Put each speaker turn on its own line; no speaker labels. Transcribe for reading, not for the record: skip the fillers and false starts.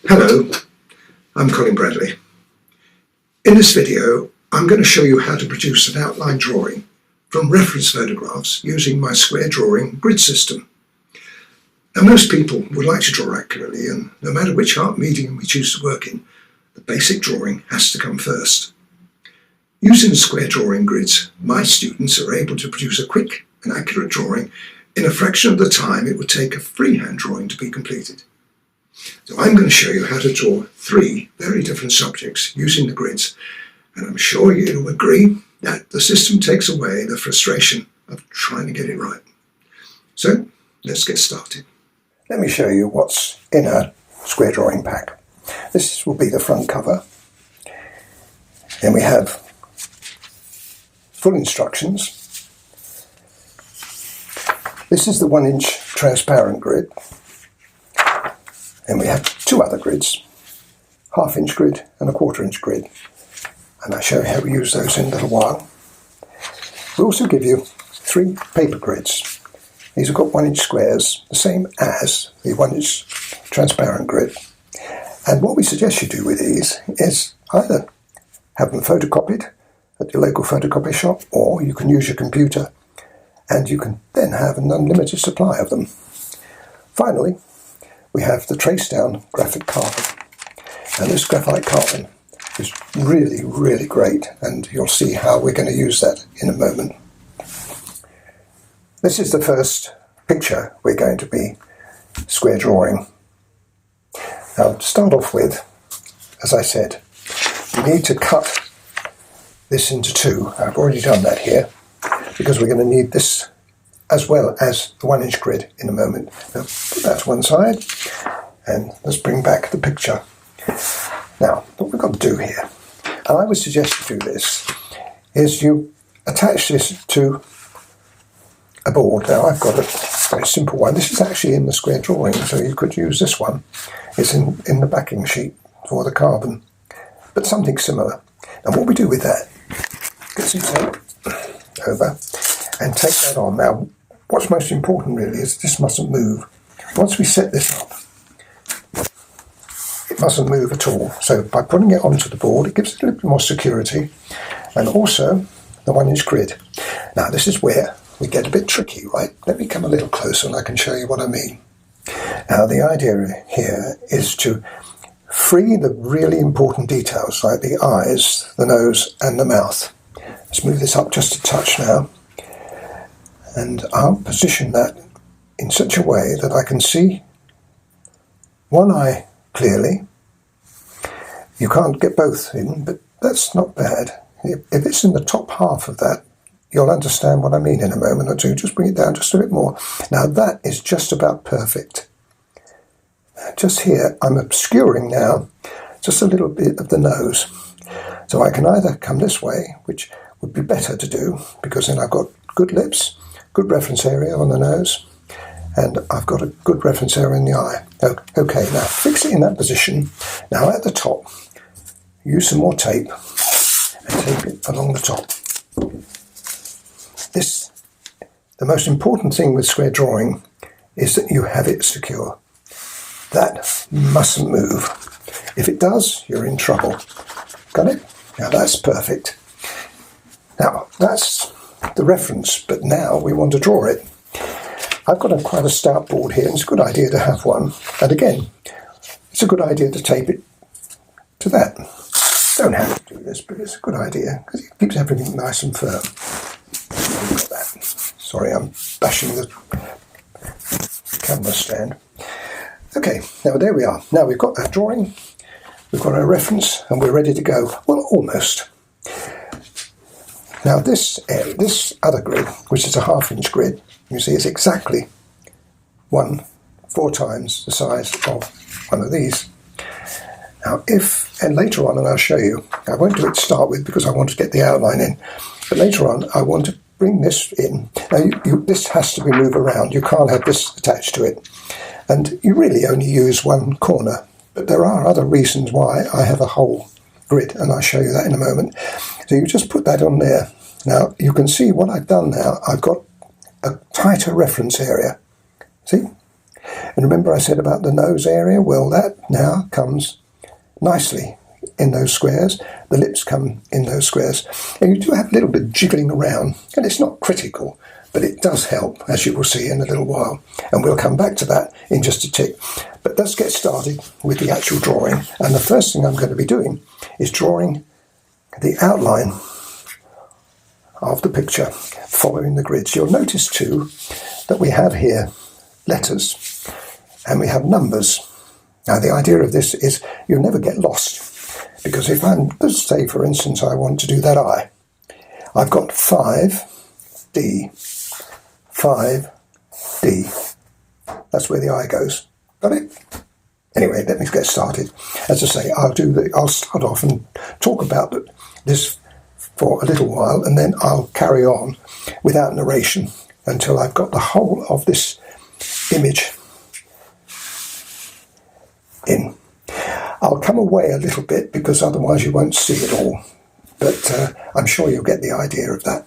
Hello, I'm Colin Bradley. In this video, I'm going to show you how to produce an outline drawing from reference photographs using my square drawing grid system. Now, most people would like to draw accurately, and no matter which art medium we choose to work in, the basic drawing has to come first. Using the square drawing grids, my students are able to produce a quick and accurate drawing in a fraction of the time it would take a freehand drawing to be completed. So I'm going to show you how to draw 3 very different subjects using the grids, and I'm sure you'll agree that the system takes away the frustration of trying to get it right. So let's get started. Let me show you what's in a square drawing pack. This will be the front cover, and we have full instructions. This is the 1-inch transparent grid. And we have 2 other grids, 1/2-inch grid and a 1/4-inch grid. And I'll show you how we use those in a little while. We also give you 3 paper grids. These have got 1-inch squares, the same as the 1-inch transparent grid. And what we suggest you do with these is either have them photocopied at your local photocopy shop, or you can use your computer and you can then have an unlimited supply of them. Finally, we have the trace down graphite carbon. Now this graphite carbon is really, really great, and you'll see how we're going to use that in a moment. This is the first picture we're going to be square drawing. Now to start off with, as I said, we need to cut this into 2. I've already done that here, because we're going to need this as well as the 1-inch grid in a moment. Now, put that to one side, and let's bring back the picture. Now, what we've got to do here, and I would suggest you do this, is you attach this to a board. Now, I've got a very simple one. This is actually in the square drawing, so you could use this one. It's in the backing sheet for the carbon, but something similar. And what we do with that, get some tape over, and take that on. Now, what's most important really is this mustn't move. Once we set this up, it mustn't move at all. So by putting it onto the board, it gives it a little bit more security, and also the 1-inch grid. Now this is where we get a bit tricky, right? Let me come a little closer and I can show you what I mean. Now the idea here is to free the really important details like the eyes, the nose and the mouth. Let's move this up just a touch now. And I'll position that in such a way that I can see one eye clearly. You can't get both in, but that's not bad. If it's in the top half of that, you'll understand what I mean in a moment or two. Just bring it down just a bit more. Now that is just about perfect. Just here, I'm obscuring now just a little bit of the nose. So I can either come this way, which would be better to do, because then I've got good lips, good reference area on the nose, and I've got a good reference area in the eye. Okay, now fix it in that position. Now at the top, use some more tape and tape it along the top. The most important thing with square drawing is that you have it secure. That mustn't move. If it does, you're in trouble. Got it? Now that's perfect. Now that's the reference, but now we want to draw it. I've got quite a stout board here, and it's a good idea to have one. And again, it's a good idea to tape it to that. Don't have to do this, but it's a good idea because it keeps everything nice and firm. Got that. Sorry, I'm bashing the camera stand. Okay, now there we are. Now we've got our drawing, we've got our reference, and we're ready to go. Well, almost. Now this other grid, which is a 1/2-inch grid, you see is exactly 4 times the size of one of these. Now and later on, and I'll show you, I won't do it to start with because I want to get the outline in, but later on I want to bring this in. Now this has to be moved around, you can't have this attached to it. And you really only use one corner, but there are other reasons why I have a whole grid, and I'll show you that in a moment. So you just put that on there. Now you can see what I've done now. I've got a tighter reference area. See? And remember I said about the nose area? Well, that now comes nicely in those squares. The lips come in those squares. And you do have a little bit of jiggling around, and it's not critical, but it does help, as you will see in a little while. And we'll come back to that in just a tick. But let's get started with the actual drawing. And the first thing I'm going to be doing is drawing the outline of the picture following the grids. You'll notice too that we have here letters and we have numbers. Now the idea of this is you'll never get lost, because if let's say for instance I want to do that I, I've got 5D, 5D. That's where the I goes. Got it? Anyway, let me get started. As I say, I'll start off and talk about this for a little while, and then I'll carry on without narration until I've got the whole of this image in. I'll come away a little bit because otherwise you won't see it all, but I'm sure you'll get the idea of that.